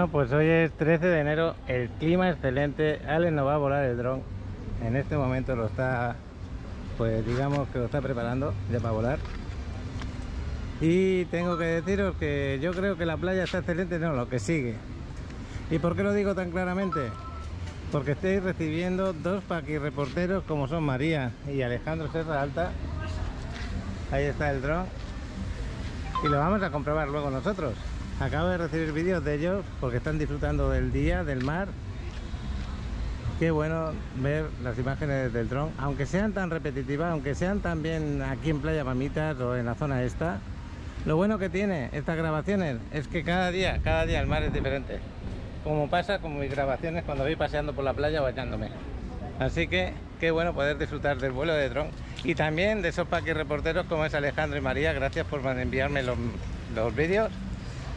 Bueno, pues hoy es 13 de enero, el clima excelente. Alex no va a volar el dron. En este momento lo está, pues digamos que lo está preparando ya para volar. Y tengo que deciros que yo creo que la playa está excelente, no, lo que sigue. ¿Y por qué lo digo tan claramente? Porque estoy recibiendo dos paquirreporteros como son María y Alejandro Serra Alta. Ahí está el dron. Y lo vamos a comprobar luego nosotros. Acabo de recibir vídeos de ellos porque están disfrutando del día, del mar. Qué bueno ver las imágenes del dron, aunque sean tan repetitivas, aunque sean también aquí en Playa Mamitas o en la zona esta. Lo bueno que tiene estas grabaciones es que cada día el mar es diferente. Como pasa con mis grabaciones cuando voy paseando por la playa o bañándome. Así que qué bueno poder disfrutar del vuelo de dron y también de esos paquirreporteros como es Alejandro y María. Gracias por enviarme los vídeos,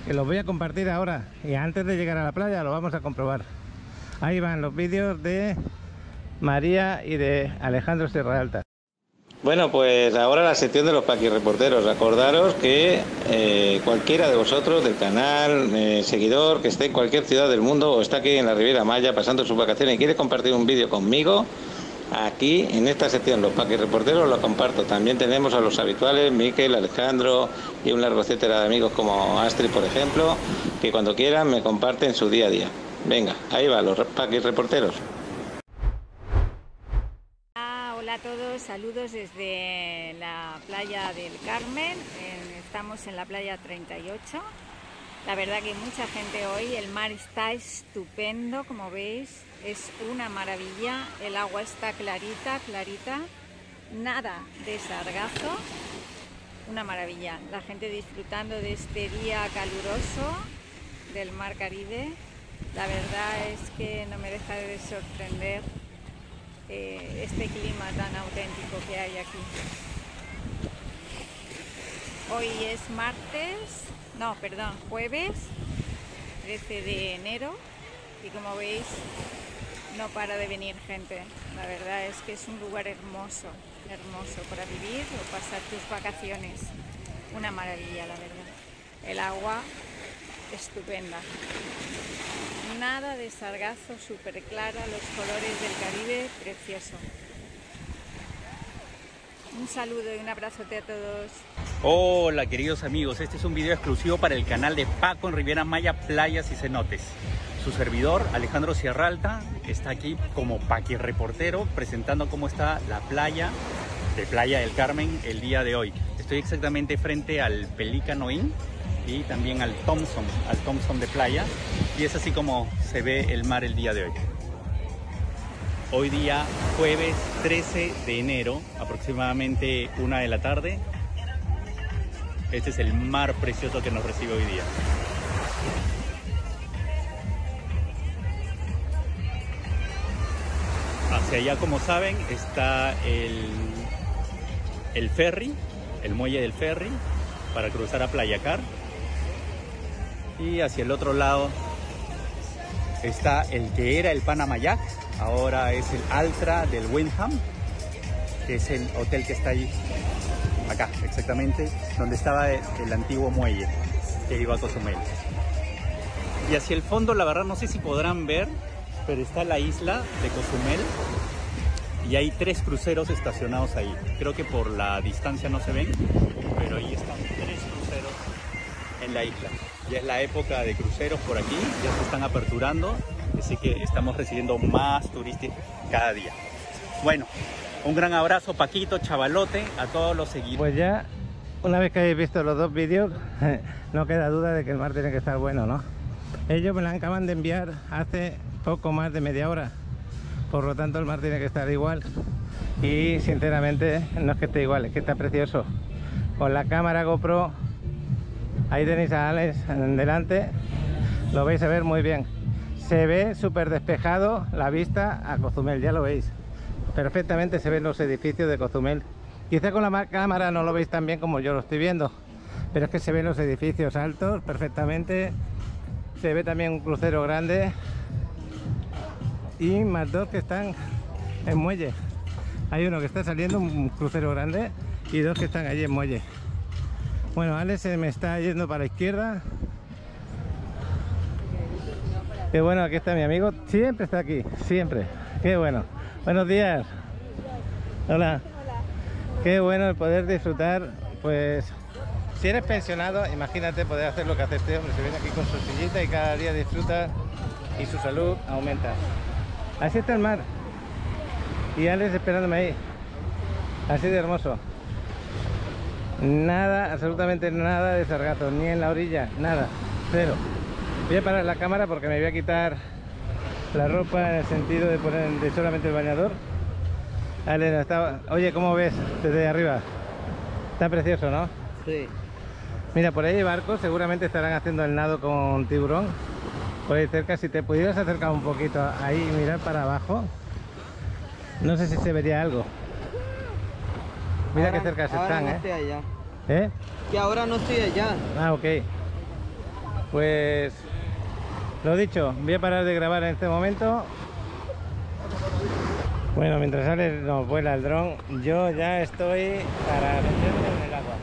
que los voy a compartir ahora, y antes de llegar a la playa lo vamos a comprobar. Ahí van los vídeos de María y de Alejandro Serra Alta. Bueno, pues ahora la sección de los paquirreporteros. Acordaros que cualquiera de vosotros del canal, seguidor, que esté en cualquier ciudad del mundo o está aquí en la Riviera Maya pasando sus vacaciones y quiere compartir un vídeo conmigo, aquí en esta sección los paquirreporteros lo comparto. También tenemos a los habituales, Miquel, Alejandro y un largo etcétera de amigos como Astrid, por ejemplo, que cuando quieran me comparten su día a día. Venga, ahí va los paquirreporteros. Hola a todos, saludos desde la playa del Carmen. Estamos en la playa 38. La verdad que mucha gente hoy, el mar está estupendo, como veis, es una maravilla. El agua está clarita, nada de sargazo, una maravilla. La gente disfrutando de este día caluroso del mar Caribe. La verdad es que no me deja de sorprender este clima tan auténtico que hay aquí. Hoy es jueves 13 de enero y como veis no para de venir gente. La verdad es que es un lugar hermoso para vivir o pasar tus vacaciones. Una maravilla, la verdad. El agua estupenda. Nada de sargazo, súper clara, los colores del Caribe, precioso. Un saludo y un abrazote a todos. Hola queridos amigos, este es un video exclusivo para el canal de Paco en Riviera Maya, Playas y Cenotes. Su servidor, Alejandro Serra Alta, está aquí como paquirreportero presentando cómo está la playa de Playa del Carmen el día de hoy. Estoy exactamente frente al Pelícano Inn y también al Thompson de playa, y es así como se ve el mar el día de hoy. Hoy día jueves 13 de enero, aproximadamente 1 de la tarde. Este es el mar precioso que nos recibe hoy día. Hacia allá, como saben, está el ferry, el muelle del ferry para cruzar a Playa Car. Y hacia el otro lado está el que era el Panama Jack, ahora es el Altra del Wyndham, que es el hotel que está ahí, acá exactamente, donde estaba el antiguo muelle que iba a Cozumel. Y hacia el fondo, la verdad no sé si podrán ver, pero está la isla de Cozumel y hay 3 cruceros estacionados ahí. Creo que por la distancia no se ven, pero ahí están 3 cruceros en la isla. Ya es la época de cruceros por aquí, ya se están aperturando, así que estamos recibiendo más turistas cada día. Bueno, un gran abrazo Paquito, Chavalote, a todos los seguidores. Pues ya, una vez que habéis visto los dos vídeos, no queda duda de que el mar tiene que estar bueno, ¿no? Ellos me la acaban de enviar hace poco más de media hora, por lo tanto el mar tiene que estar igual. Y sinceramente no es que esté igual, es que está precioso. Con la cámara GoPro, ahí tenéis a Alex en delante, lo vais a ver muy bien. Se ve súper despejado la vista a Cozumel, ya lo veis. Perfectamente se ven los edificios de Cozumel. Quizá con la cámara no lo veis tan bien como yo lo estoy viendo, pero es que se ven los edificios altos perfectamente. Se ve también un crucero grande y más 2 que están en muelle. Hay uno que está saliendo, un crucero grande, y 2 que están allí en muelle. Bueno, Alex se me está yendo para la izquierda Qué bueno, aquí está mi amigo. Siempre está aquí, siempre. Qué bueno. Buenos días. Hola. Qué bueno el poder disfrutar. Pues si eres pensionado, imagínate poder hacer lo que hace este hombre. Se viene aquí con su sillita y cada día disfruta y su salud aumenta. Así está el mar. Y Alex esperándome ahí. Así de hermoso. Nada, absolutamente nada de sargazo, ni en la orilla, nada, cero. Voy a parar la cámara porque me voy a quitar la ropa en el sentido de poner de solamente el bañador. Alex, oye, ¿cómo ves desde arriba? Está precioso, ¿no? Sí. Mira, por ahí hay barcos, seguramente estarán haciendo el nado con tiburón. Por ahí cerca, si te pudieras acercar un poquito ahí y mirar para abajo, no sé si se vería algo. Mira ahora, qué cerca se ahora están, no estoy allá. ¿Eh? Que ahora no estoy allá. Ah, ok. Pues lo dicho, voy a parar de grabar en este momento. Bueno, mientras nos vuela el dron, yo ya estoy para meterme en el agua.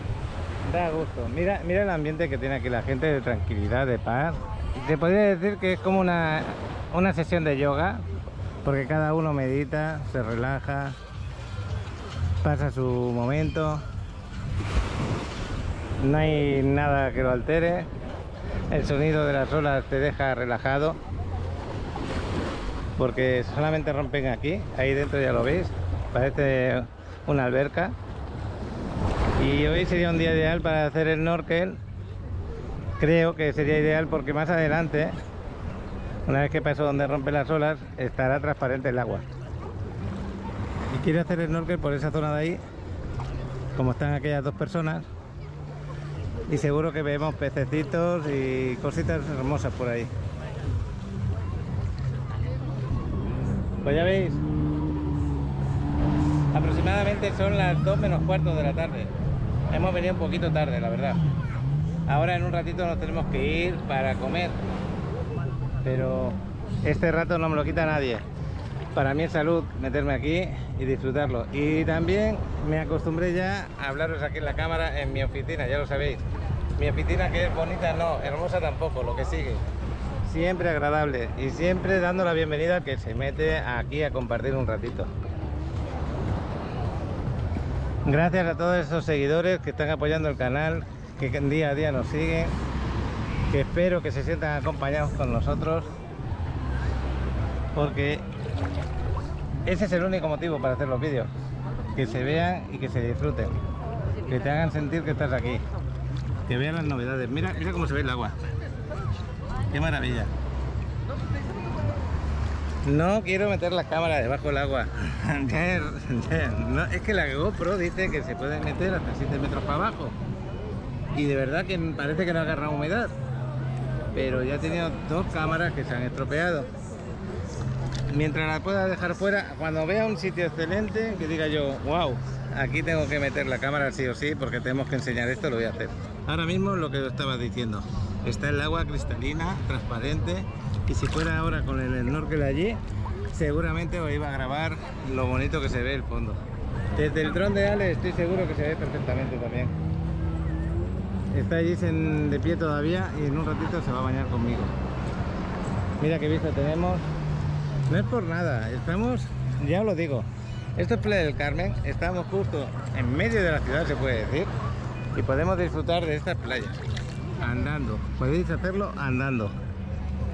Da gusto. Mira el ambiente que tiene aquí la gente, de tranquilidad, de paz. Te podría decir que es como una sesión de yoga, porque cada uno medita, se relaja, pasa su momento. No hay nada que lo altere. El sonido de las olas te deja relajado, porque solamente rompen aquí. Ahí dentro ya lo veis, parece una alberca. Y hoy sería un día ideal para hacer el snorkel. Creo que sería ideal porque más adelante, una vez que paso donde rompen las olas, estará transparente el agua. Y quiero hacer el snorkel por esa zona de ahí, como están aquellas dos personas. Y seguro que vemos pececitos y cositas hermosas por ahí. Pues ya veis, aproximadamente son las 2 menos cuarto de la tarde. Hemos venido un poquito tarde, la verdad. Ahora en un ratito nos tenemos que ir para comer, pero este rato no me lo quita nadie. Para mí es salud meterme aquí y disfrutarlo. Y también me acostumbré ya a hablaros aquí en la cámara en mi oficina, ya lo sabéis. Mi oficina, que es bonita, no, hermosa tampoco, lo que sigue. Siempre agradable y siempre dando la bienvenida al que se mete aquí a compartir un ratito. Gracias a todos esos seguidores que están apoyando el canal, que día a día nos siguen, que espero que se sientan acompañados con nosotros, porque ese es el único motivo para hacer los vídeos, que se vean y que se disfruten, que te hagan sentir que estás aquí, que vean las novedades. Mira cómo se ve el agua, qué maravilla. No quiero meter la cámara debajo del agua. No, es que la GoPro dice que se puede meter hasta 7 metros para abajo. Y de verdad que parece que no agarra humedad. Pero ya he tenido 2 cámaras que se han estropeado. Mientras la pueda dejar fuera, cuando vea un sitio excelente, que diga yo, wow, aquí tengo que meter la cámara sí o sí, porque tenemos que enseñar esto, lo voy a hacer. Ahora mismo lo que os estaba diciendo, está el agua cristalina, transparente, y si fuera ahora con el snorkel allí, seguramente os iba a grabar lo bonito que se ve el fondo. Desde el dron de Ale estoy seguro que se ve perfectamente también. Está allí de pie todavía y en un ratito se va a bañar conmigo. Mira qué vista tenemos. No es por nada, estamos, ya os lo digo, esto es Playa del Carmen, estamos justo en medio de la ciudad, se puede decir, y podemos disfrutar de estas playas andando. Podéis hacerlo andando,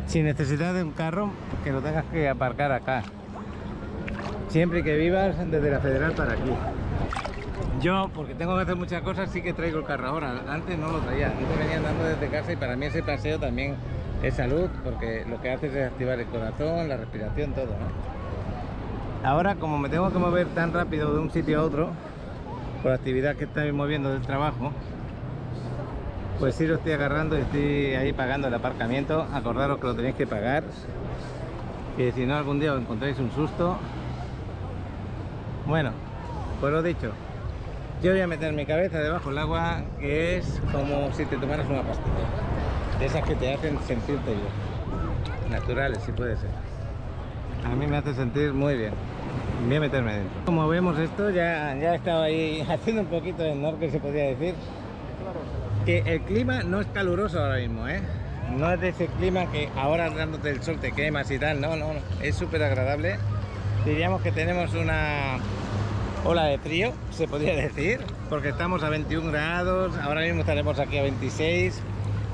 sin necesidad de un carro que lo tengas que aparcar acá, siempre que vivas desde la Federal para aquí. Yo, porque tengo que hacer muchas cosas, sí que traigo el carro ahora. Antes no lo traía, antes venía andando desde casa, y para mí ese paseo también es salud, porque lo que hace es activar el corazón, la respiración, todo, ¿no? Ahora, como me tengo que mover tan rápido de un sitio a otro, por la actividad que estoy moviendo del trabajo, pues sí lo estoy agarrando y estoy ahí pagando el aparcamiento. Acordaros que lo tenéis que pagar, que si no algún día os encontráis un susto. Bueno, pues lo dicho, yo voy a meter mi cabeza debajo del agua, que es como si te tomaras una pastilla, de esas que te hacen sentirte bien, naturales si puede ser. A mí me hace sentir muy bien. Voy a meterme dentro. Como vemos esto, ya he estado ahí haciendo un poquito de snorkel, se podría decir. Que el clima no es caluroso ahora mismo, ¿eh? no es de ese clima que ahora dándote el sol te quemas y tal, no, no, no. Es súper agradable. Diríamos que tenemos una ola de frío, se podría decir, porque estamos a 21 grados, ahora mismo estaremos aquí a 26,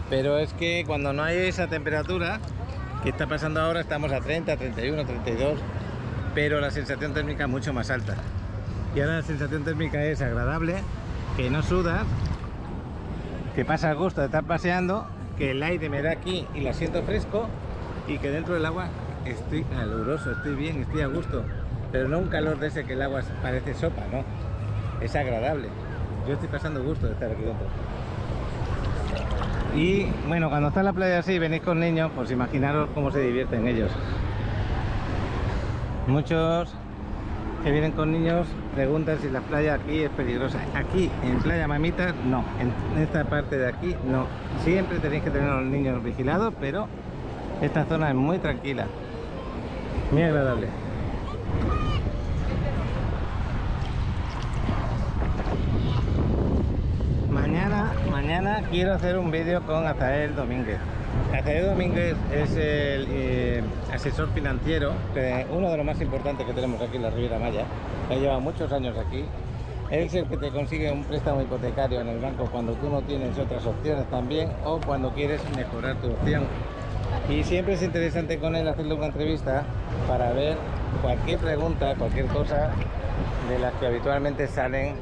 pero es que cuando no hay esa temperatura que está pasando ahora, estamos a 30, 31, 32, pero la sensación térmica es mucho más alta. Y ahora la sensación térmica es agradable, que no sudas, que pasa el gusto de estar paseando, que el aire me da aquí y lo siento fresco, y que dentro del agua estoy caluroso, estoy bien, estoy a gusto, pero no un calor de ese que el agua parece sopa, no, es agradable. Yo estoy pasando gusto de estar aquí dentro. Y bueno, cuando está en la playa así, venís con niños, pues imaginaros cómo se divierten ellos. Muchos que vienen con niños preguntan si la playa aquí es peligrosa. Aquí en Playa Mamitas no, en esta parte de aquí no. Siempre tenéis que tener a los niños vigilados, pero esta zona es muy tranquila, muy agradable. Mañana quiero hacer un vídeo con Azael Domínguez. Azael Domínguez es el asesor financiero, uno de los más importantes que tenemos aquí en la Riviera Maya. Ya lleva muchos años aquí. Él es el que te consigue un préstamo hipotecario en el banco cuando tú no tienes otras opciones también, o cuando quieres mejorar tu opción. Y siempre es interesante con él hacerle una entrevista para ver cualquier pregunta, cualquier cosa de las que habitualmente salen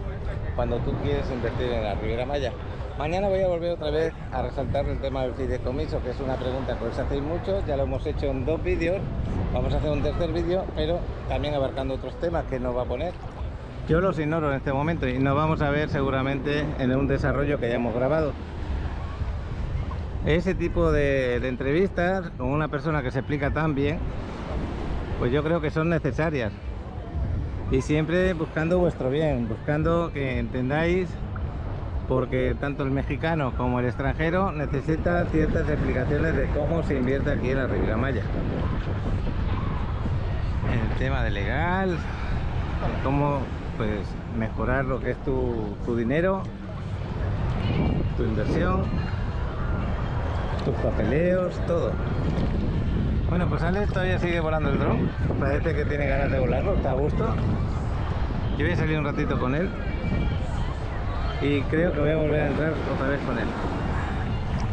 cuando tú quieres invertir en la Riviera Maya. Mañana voy a volver otra vez a resaltar el tema del fideicomiso, que es una pregunta que os hacéis mucho. Ya lo hemos hecho en 2 vídeos, vamos a hacer un tercer vídeo, pero también abarcando otros temas que nos va a poner. Yo los ignoro en este momento y nos vamos a ver seguramente en un desarrollo que ya hemos grabado. Ese tipo de entrevistas con una persona que se explica tan bien, pues yo creo que son necesarias. Y siempre buscando vuestro bien, buscando que entendáis, porque tanto el mexicano como el extranjero necesita ciertas explicaciones de cómo se invierte aquí en la Riviera Maya. El tema de legal, de cómo pues mejorar lo que es tu dinero, tu inversión, tus papeleos, todo. Bueno, pues Alex todavía sigue volando el dron, parece que tiene ganas de volarlo, está a gusto. Yo voy a salir un ratito con él y creo que voy a volver a entrar otra vez con él.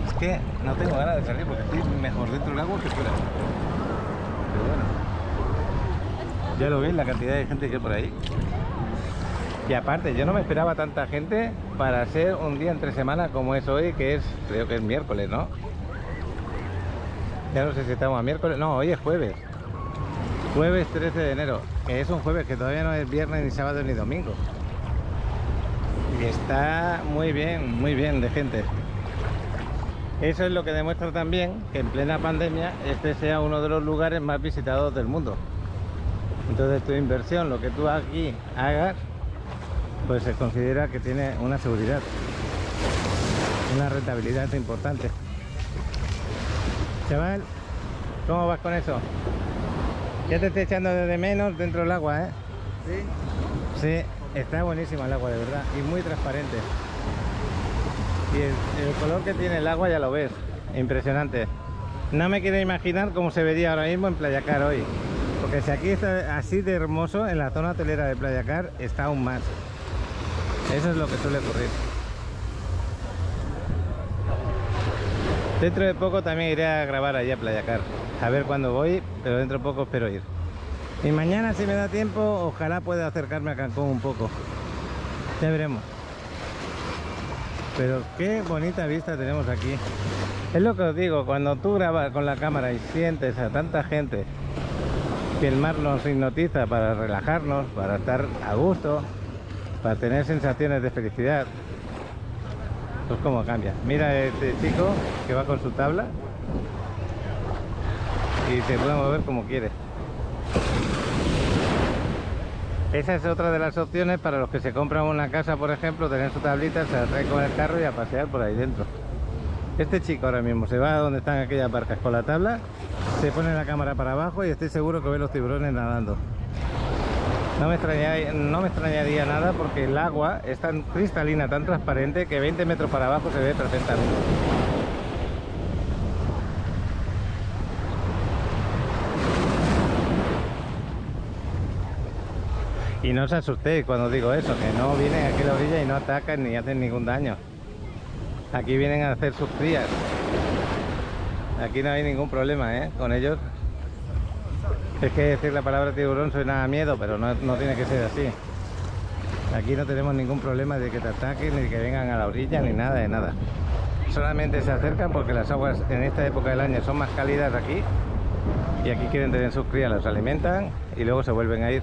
Es que no tengo ganas de salir porque estoy mejor dentro del agua que fuera. Pero bueno, ya lo veis la cantidad de gente que hay por ahí. Y aparte, yo no me esperaba tanta gente para ser un día entre semana como es hoy, que es, creo que es miércoles, ¿no? Ya no sé si estamos a miércoles, no, hoy es jueves. Jueves 13 de enero, que es un jueves que todavía no es viernes, ni sábado, ni domingo. Y está muy bien de gente. Eso es lo que demuestra también que en plena pandemia este sea uno de los lugares más visitados del mundo. Entonces tu inversión, lo que tú aquí hagas, pues se considera que tiene una seguridad, una rentabilidad importante. Chaval, ¿cómo vas con eso? Ya te estoy echando de menos dentro del agua, ¿eh? Sí. Sí, está buenísima el agua, de verdad, y muy transparente. Y el color que tiene el agua ya lo ves, impresionante. No me quiero imaginar cómo se vería ahora mismo en Playa Car hoy, porque si aquí está así de hermoso, en la zona hotelera de Playa Car está aún más. Eso es lo que suele ocurrir. Dentro de poco también iré a grabar allí a Playa Car. A ver cuándo voy, pero dentro de poco espero ir. Y mañana, si me da tiempo, ojalá pueda acercarme a Cancún un poco. Ya veremos. Pero qué bonita vista tenemos aquí. Es lo que os digo, cuando tú grabas con la cámara y sientes a tanta gente, que el mar nos hipnotiza para relajarnos, para estar a gusto, para tener sensaciones de felicidad, pues cómo cambia. Mira este chico que va con su tabla y se puede mover como quiere. Esa es otra de las opciones para los que se compran una casa, por ejemplo, tener su tablita, se la trae con el carro y a pasear por ahí dentro. Este chico ahora mismo se va a donde están aquellas barcas con la tabla, se pone la cámara para abajo y estoy seguro que ve los tiburones nadando. No me extrañaría nada, porque el agua es tan cristalina, tan transparente, que 20 metros para abajo se ve perfectamente. Y no os asustéis cuando digo eso, que no vienen aquí a la orilla y no atacan ni hacen ningún daño. Aquí vienen a hacer sus crías. Aquí no hay ningún problema, ¿eh? Con ellos. Es que decir la palabra tiburón suena a miedo, pero no tiene que ser así. Aquí no tenemos ningún problema de que te ataquen, ni que vengan a la orilla, ni nada de nada. Solamente se acercan porque las aguas en esta época del año son más cálidas aquí. Y aquí quieren tener sus crías, los alimentan y luego se vuelven a ir.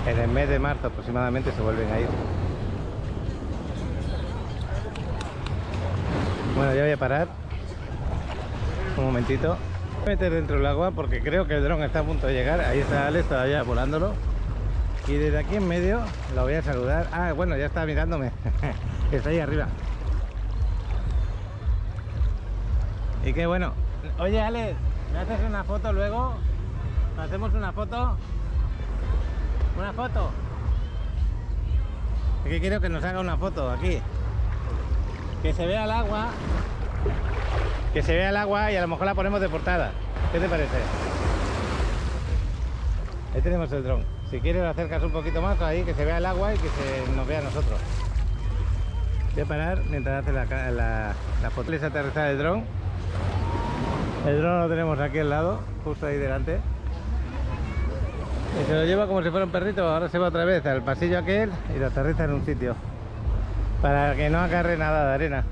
En el mes de marzo aproximadamente se vuelven a ir. Bueno, ya voy a parar. Un momentito. Voy a meter dentro del agua porque creo que el dron está a punto de llegar. Ahí está Alex todavía volándolo. Y desde aquí en medio lo voy a saludar. Ah, bueno, ya está mirándome. Está ahí arriba. Y qué bueno. Oye, Alex, ¿me haces una foto luego? ¿Me hacemos una foto? ¿Una foto? Es que quiero que nos haga una foto aquí. Que se vea el agua. Que se vea el agua y a lo mejor la ponemos de portada. ¿Qué te parece? Ahí tenemos el dron. Si quieres lo acercas un poquito más ahí, que se vea el agua y que se nos vea a nosotros. Voy a parar mientras hace la foto. Les aterrizar el dron. El dron lo tenemos aquí al lado, justo ahí delante. Y se lo lleva como si fuera un perrito. Ahora se va otra vez al pasillo aquel y lo aterriza en un sitio. Para que no agarre nada de arena.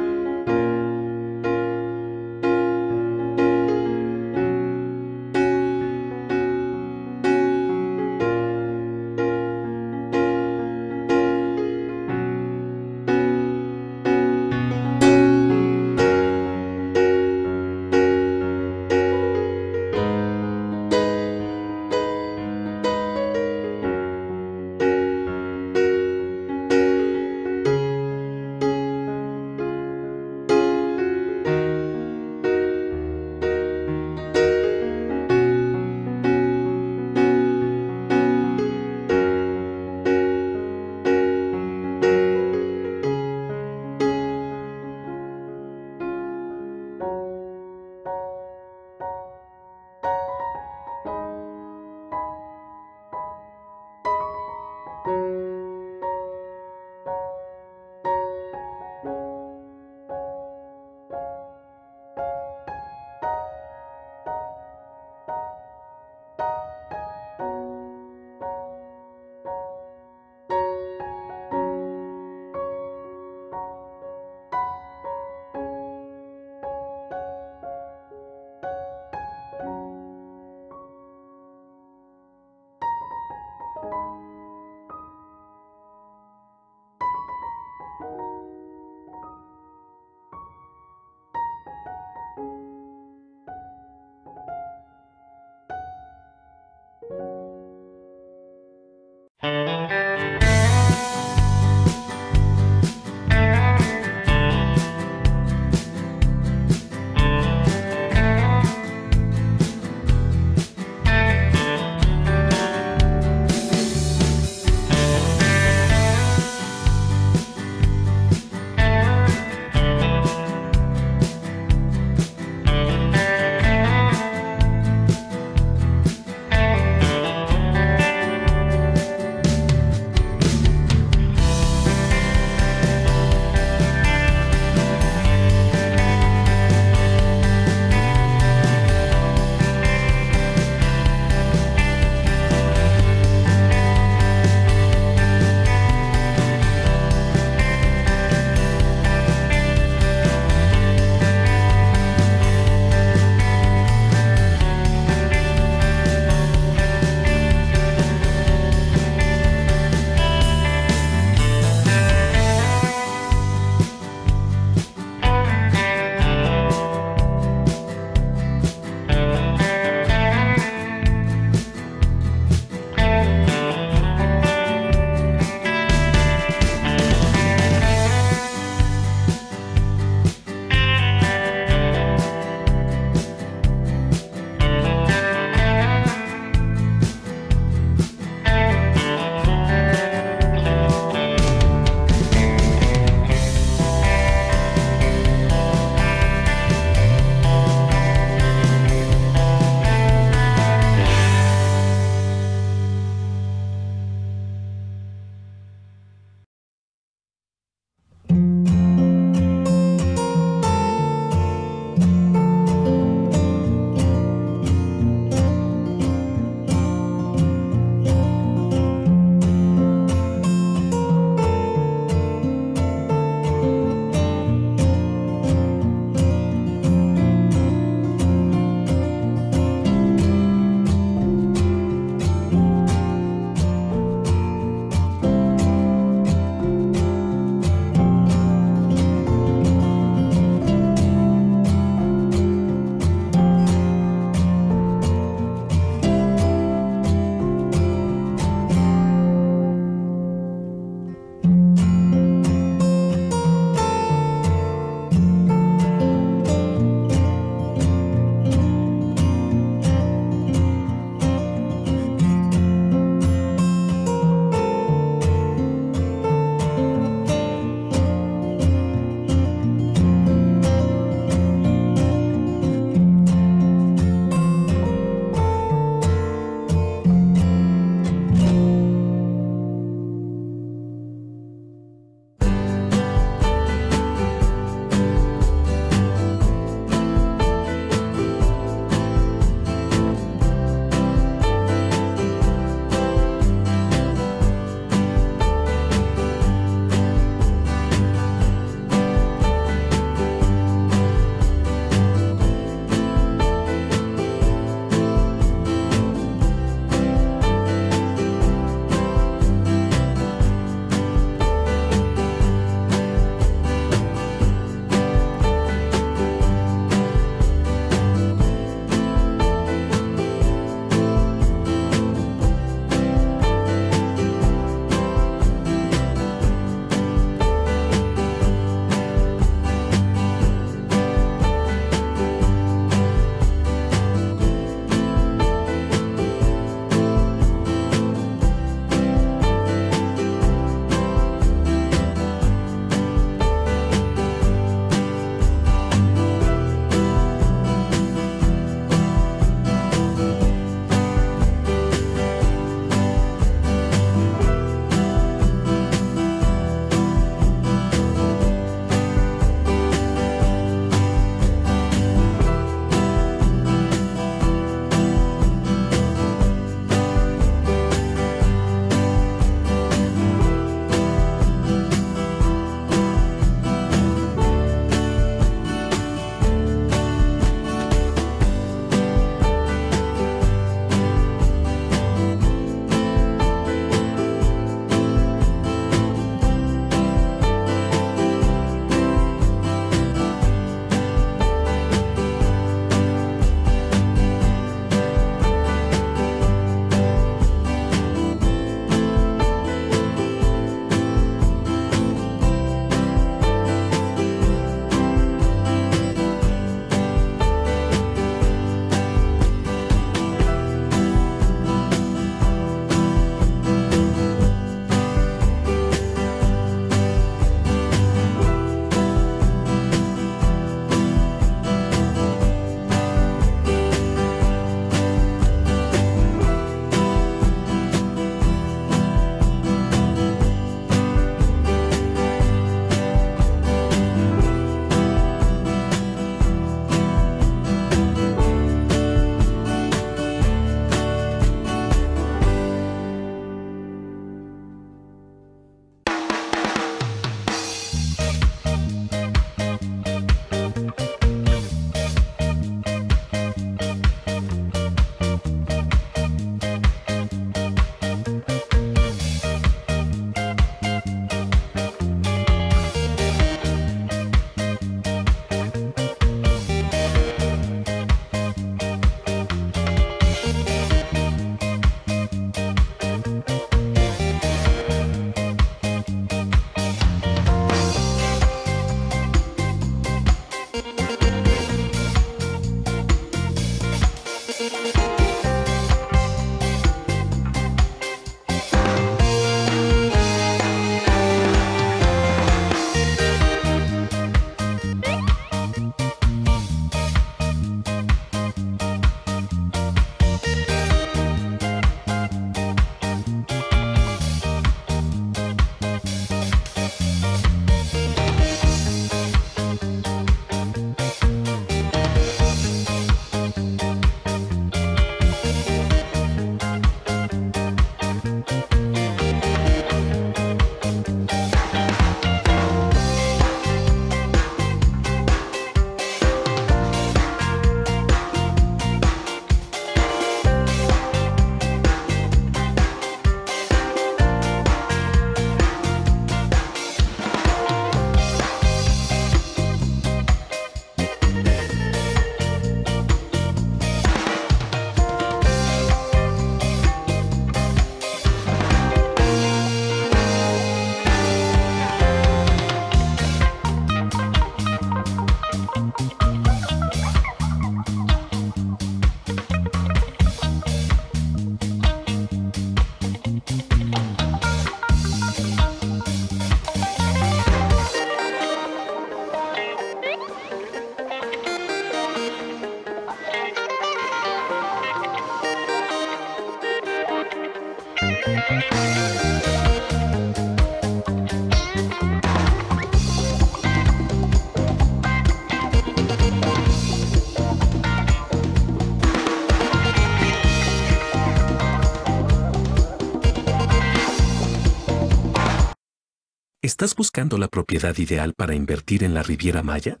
¿Estás buscando la propiedad ideal para invertir en la Riviera Maya?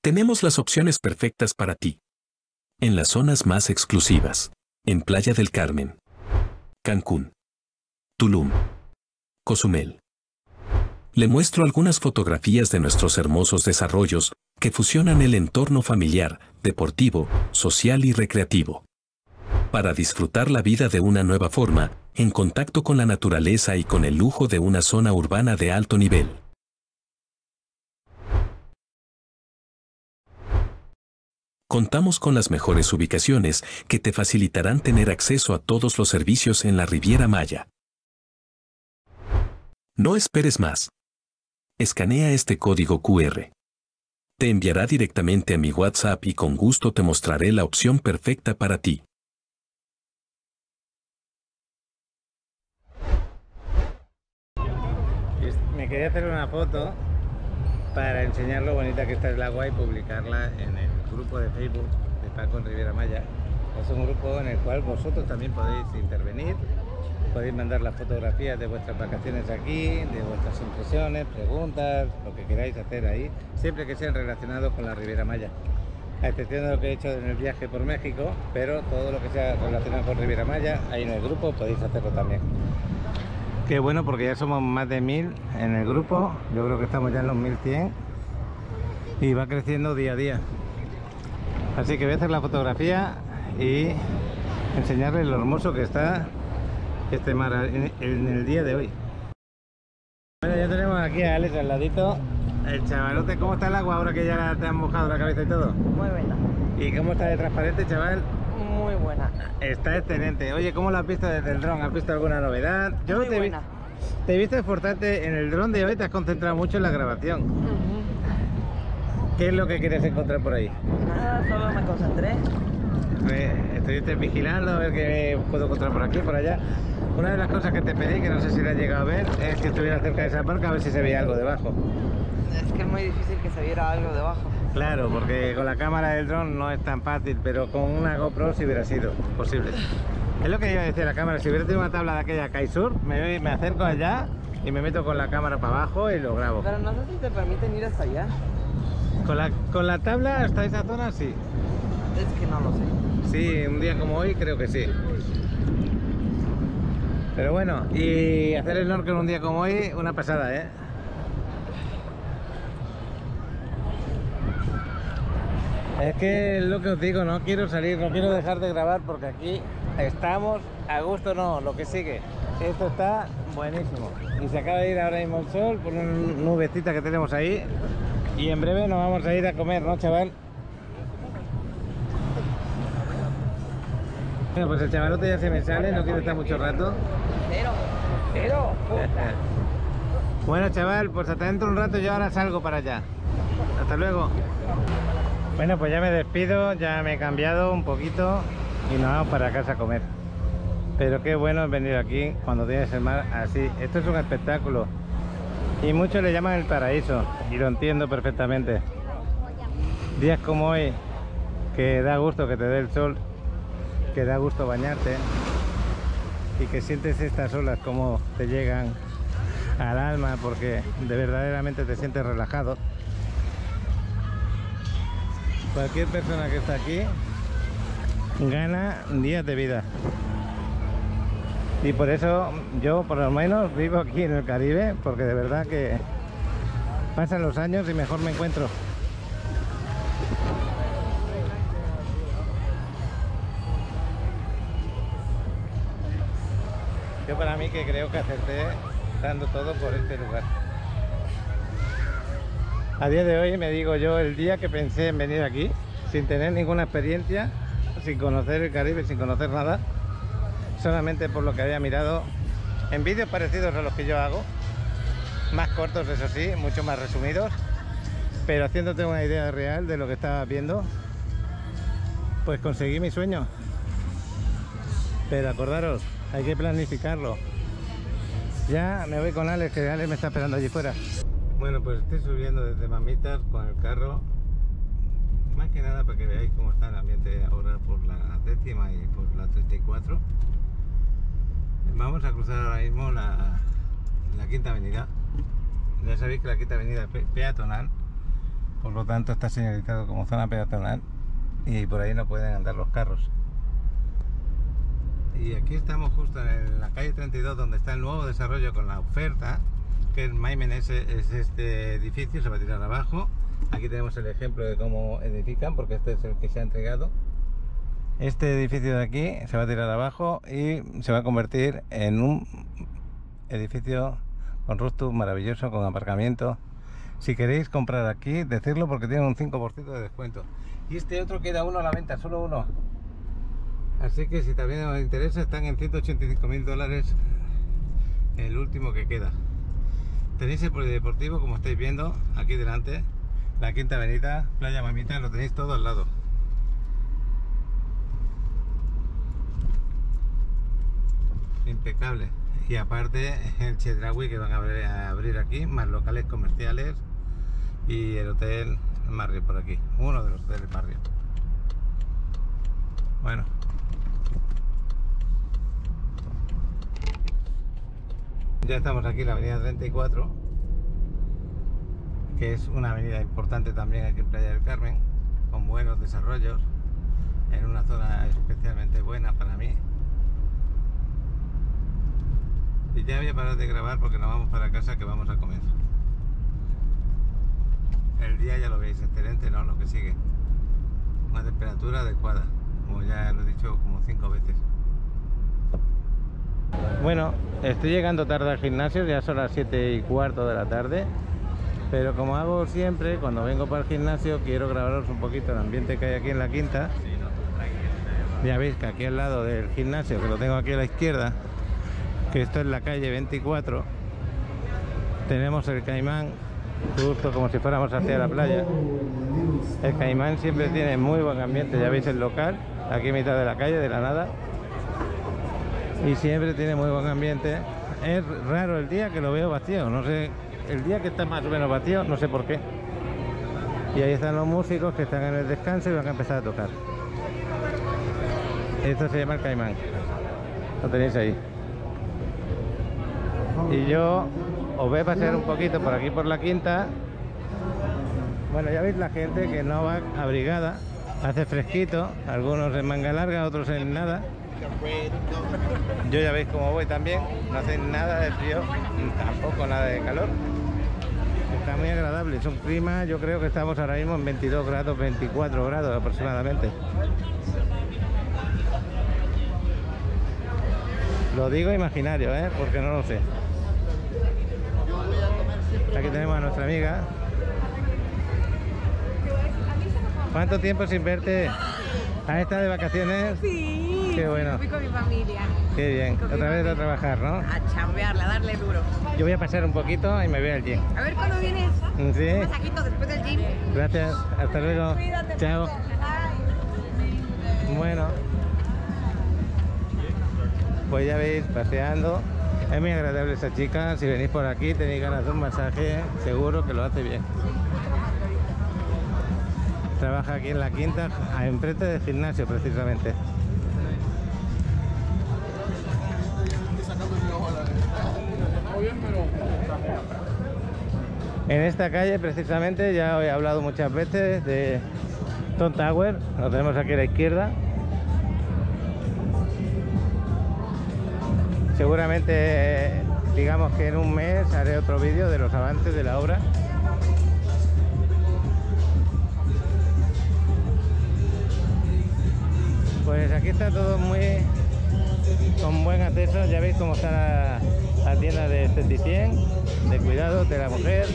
Tenemos las opciones perfectas para ti. En las zonas más exclusivas, en Playa del Carmen, Cancún, Tulum, Cozumel. Le muestro algunas fotografías de nuestros hermosos desarrollos que fusionan el entorno familiar, deportivo, social y recreativo. Para disfrutar la vida de una nueva forma, en contacto con la naturaleza y con el lujo de una zona urbana de alto nivel. Contamos con las mejores ubicaciones que te facilitarán tener acceso a todos los servicios en la Riviera Maya. No esperes más. Escanea este código QR. Te enviará directamente a mi WhatsApp y con gusto te mostraré la opción perfecta para ti. Me quería hacer una foto para enseñar lo bonita que está el agua y publicarla en el grupo de Facebook de Paco en Riviera Maya. Es un grupo en el cual vosotros también podéis intervenir, podéis mandar las fotografías de vuestras vacaciones aquí, de vuestras impresiones, preguntas, lo que queráis hacer ahí, siempre que sean relacionados con la Riviera Maya. A excepción de lo que he hecho en el viaje por México, pero todo lo que sea relacionado con Riviera Maya, ahí en el grupo podéis hacerlo también. Qué bueno, porque ya somos más de 1000 en el grupo, yo creo que estamos ya en los 1100 y va creciendo día a día. Así que voy a hacer la fotografía y enseñarles lo hermoso que está este mar en el día de hoy. Bueno, ya tenemos aquí a Alex al ladito. El chavalote, ¿cómo está el agua ahora que ya te han mojado la cabeza y todo? Muy buena. ¿Y cómo está de transparente, chaval? Muy buena. Está excelente. Oye, ¿cómo lo has visto desde el dron? ¿Has visto alguna novedad? Yo Muy buena. Te he visto esforzarte en el dron de hoy, te has concentrado mucho en la grabación. ¿Qué es lo que quieres encontrar por ahí? Nada, solo me concentré. Estuviste vigilando a ver qué puedo encontrar por aquí, por allá. Una de las cosas que te pedí, que no sé si la has llegado a ver, es que estuviera cerca de esa barca a ver si se veía algo debajo. Es que es muy difícil que se viera algo debajo. Claro, porque con la cámara del dron no es tan fácil, pero con una GoPro sí hubiera sido posible. Es lo que iba a decir la cámara, si hubiera tenido una tabla de aquella Kaisur, me acerco allá y me meto con la cámara para abajo y lo grabo. Pero no sé si te permiten ir hasta allá. Con la tabla hasta esa zona sí. Es que no lo sé. Sí, un día como hoy creo que sí. Pero bueno, y hacer el snorkel un día como hoy, una pasada, ¿eh? Es que es lo que os digo, no quiero salir, no quiero dejar de grabar porque aquí estamos a gusto, no, lo que sigue. Esto está buenísimo. Y se acaba de ir ahora mismo el sol por una nubecita que tenemos ahí. Y en breve nos vamos a ir a comer, ¿no, chaval? Bueno, pues el chavalote ya se me sale, no quiere estar mucho rato. Pero, Bueno, chaval, pues hasta dentro de un rato yo ahora salgo para allá. Hasta luego. Bueno, pues ya me despido, ya me he cambiado un poquito y nos vamos para casa a comer. Pero qué bueno es venir aquí cuando tienes el mar así. Esto es un espectáculo y muchos le llaman el paraíso y lo entiendo perfectamente. Días como hoy, que da gusto que te dé el sol, que da gusto bañarte y que sientes estas olas como te llegan al alma porque de verdaderamente te sientes relajado. Cualquier persona que está aquí gana días de vida y por eso yo por lo menos vivo aquí en el Caribe, porque de verdad que pasan los años y mejor me encuentro. Yo para mí que creo que acerté dando todo por este lugar. A día de hoy me digo yo, el día que pensé en venir aquí, sin tener ninguna experiencia, sin conocer el Caribe, sin conocer nada, solamente por lo que había mirado en vídeos parecidos a los que yo hago, más cortos eso sí, mucho más resumidos, pero haciéndote una idea real de lo que estaba viendo, pues conseguí mi sueño. Pero acordaros, hay que planificarlo. Ya me voy con Alex, que Alex me está esperando allí fuera. Bueno, pues estoy subiendo desde Mamitas con el carro, más que nada para que veáis cómo está el ambiente ahora por la 10ª y por la 34. Vamos a cruzar ahora mismo la 5ª avenida Ya sabéis que la quinta avenida es peatonal, por lo tanto está señalizado como zona peatonal y por ahí no pueden andar los carros. Y aquí estamos justo en la calle 32, donde está el nuevo desarrollo con la oferta, que el Maimen es este edificio, se va a tirar abajo. Aquí tenemos el ejemplo de cómo edifican, porque este es el que se ha entregado. Este edificio de aquí se va a tirar abajo y se va a convertir en un edificio con rooftop maravilloso, con aparcamiento. Si queréis comprar aquí, decirlo, porque tiene un 5% de descuento. Y este otro queda uno a la venta, solo uno. Así que si también os interesa, están en $185.000 el último que queda. Tenéis el polideportivo, como estáis viendo, aquí delante. La quinta avenida, Playa Mamita, lo tenéis todo al lado. Impecable. Y aparte el Chedraui que van a abrir aquí, más locales comerciales y el hotel Marriott por aquí, uno de los hoteles Marriott. Bueno, ya estamos aquí en la avenida 34, que es una avenida importante también aquí en Playa del Carmen, con buenos desarrollos, en una zona especialmente buena para mí. Y ya voy a parar de grabar porque nos vamos para casa, que vamos a comer. El día ya lo veis, excelente, ¿no? Lo que sigue. Una temperatura adecuada, como ya lo he dicho como 5 veces. Bueno, estoy llegando tarde al gimnasio, ya son las 7:15 de la tarde. Pero como hago siempre, cuando vengo para el gimnasio, quiero grabaros un poquito el ambiente que hay aquí en la quinta. Ya veis que aquí al lado del gimnasio, que lo tengo aquí a la izquierda, que esto es la calle 24, tenemos el Caimán, justo como si fuéramos hacia la playa. El Caimán siempre tiene muy buen ambiente, ya veis el local, aquí en mitad de la calle, de la nada, y siempre tiene muy buen ambiente. Es raro el día que lo veo vacío, no sé, el día que está más o menos vacío, no sé por qué. Y ahí están los músicos que están en el descanso y van a empezar a tocar. Esto se llama el Caimán, lo tenéis ahí. Y yo os voy a pasear un poquito por aquí por la quinta. Bueno, ya veis la gente que no va abrigada, hace fresquito, algunos en manga larga, otros en nada. Yo ya veis cómo voy también, no hace nada de frío, tampoco nada de calor. Está muy agradable, es un clima, yo creo que estamos ahora mismo en 22 grados, 24 grados aproximadamente. Lo digo imaginario, porque no lo sé. Aquí tenemos a nuestra amiga. ¿Cuánto tiempo sin verte? ¿Has estado de vacaciones? Sí, qué bueno. fui con mi familia. Qué bien. Otra vez a trabajar, ¿no? A chambearla, a darle duro. Yo voy a pasar un poquito y me voy al gym. A ver cuándo vienes. Sí. Un masajito después del gym. Gracias. Hasta luego. Cuídate. Chao. Bueno. Pues ya veis, paseando. Es muy agradable esa chica. Si venís por aquí, tenéis ganas de un masaje, seguro que lo hace bien. Trabaja aquí en la quinta, enfrente del gimnasio precisamente. En esta calle precisamente ya os he hablado muchas veces de Tom Tower, lo tenemos aquí a la izquierda. Seguramente, digamos que en un mes haré otro vídeo de los avances de la obra. Pues aquí está todo muy con buen acceso, ya veis cómo está la tienda de esteticien, de cuidado de la mujer.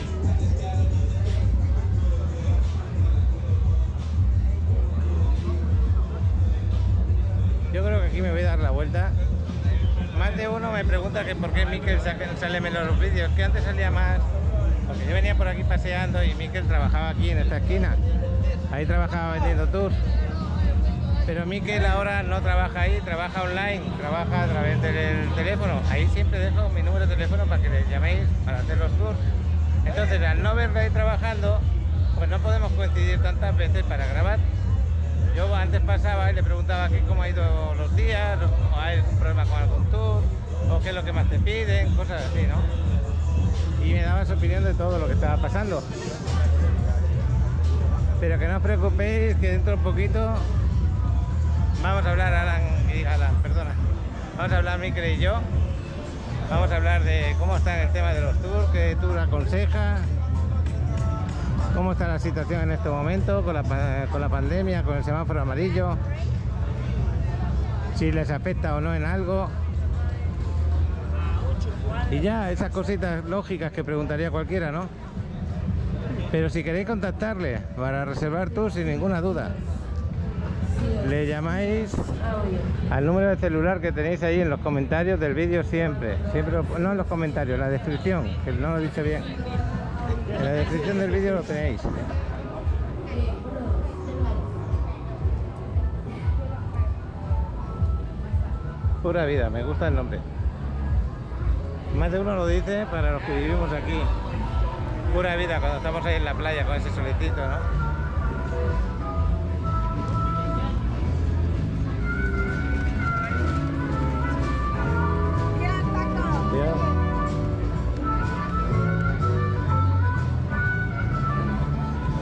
Yo creo que aquí me voy a dar la vuelta. Más de uno me pregunta que por qué Miquel sale menos los vídeos, que antes salía más, porque yo venía por aquí paseando y Miquel trabajaba aquí en esta esquina, ahí trabajaba vendiendo tours, pero Miquel ahora no trabaja ahí, trabaja online, trabaja a través del teléfono. Ahí siempre dejo mi número de teléfono para que le llaméis para hacer los tours. Entonces, al no verlo ahí trabajando, pues no podemos coincidir tantas veces para grabar. Yo antes pasaba y le preguntaba aquí cómo ha ido los días, o hay algún problema con algún tour, o qué es lo que más te piden, cosas así, ¿no? y me daba su opinión de todo lo que estaba pasando. Pero que no os preocupéis, que dentro de un poquito vamos a hablar, vamos a hablar Mikel y yo. Vamos a hablar de cómo está el tema de los tours, qué tour aconseja, cómo está la situación en este momento con la pandemia, con el semáforo amarillo, si les afecta o no en algo. Y ya, esas cositas lógicas que preguntaría cualquiera, ¿no? Pero si queréis contactarle para reservar tours, sin ninguna duda, le llamáis al número de celular que tenéis ahí en los comentarios del vídeo siempre, no en los comentarios, en la descripción, que no lo he dicho bien. En la descripción del vídeo lo tenéis. Pura vida, me gusta el nombre. Más de uno lo dice para los que vivimos aquí. Pura vida cuando estamos ahí en la playa con ese solecito, ¿no?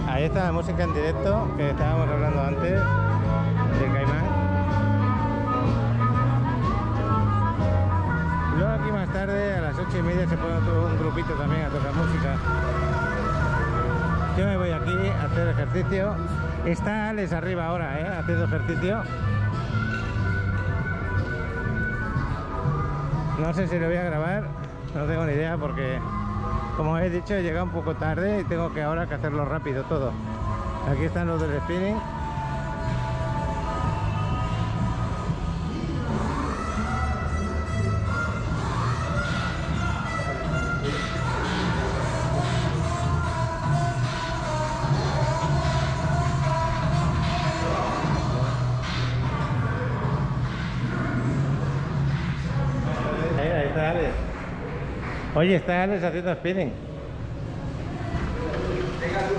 Ahí está la música en directo que estábamos hablando antes de Caimán. Luego aquí más tarde a las 8:30 se pone un grupito también a tocar música. Yo me voy aquí a hacer ejercicio. Está Alex arriba ahora, haciendo ejercicio. No sé si lo voy a grabar, no tengo ni idea porque, como he dicho, he llegado un poco tarde y tengo que ahora que hacerlo rápido todo. Aquí están los del spinning. Ahí está Alex. Oye, está Alex haciendo spinning.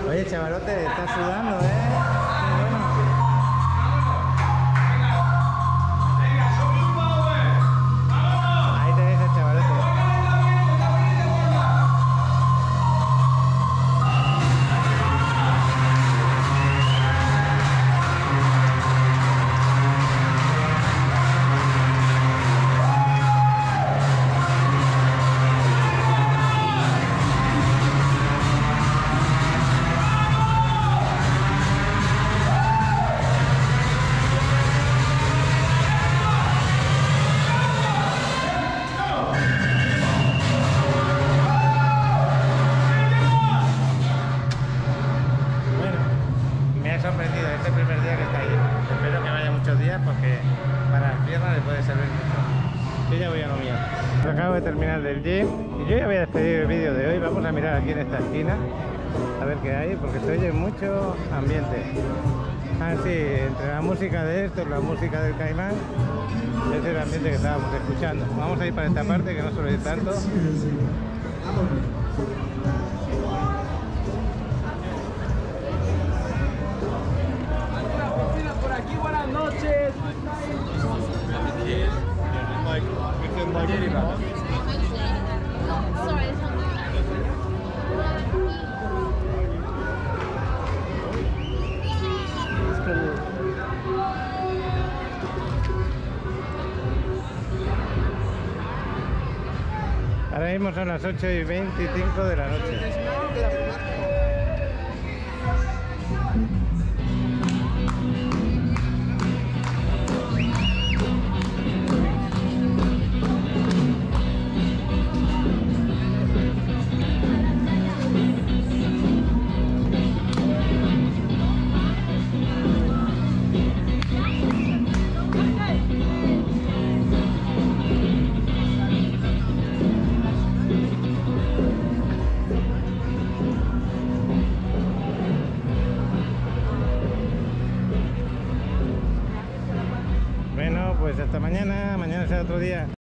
Oye, chavalote, estás sudando, Qué bueno. Ahí tenéis al chavalote. Sorprendido este primer día que está ahí. Espero que vaya muchos días porque para las piernas le puede servir mucho. Yo ya voy a lo mío. Acabo de terminar del gym y yo ya voy a despedir el vídeo de hoy. Vamos a mirar aquí en esta esquina a ver qué hay porque se oye mucho ambiente. Sí, entre la música de esto y la música del Caimán es el ambiente que estábamos escuchando. Vamos a ir para esta parte que no suele ir tanto. Buenas noches. Ahora mismo son las 8:25 de la noche. Bueno, pues hasta mañana será otro día.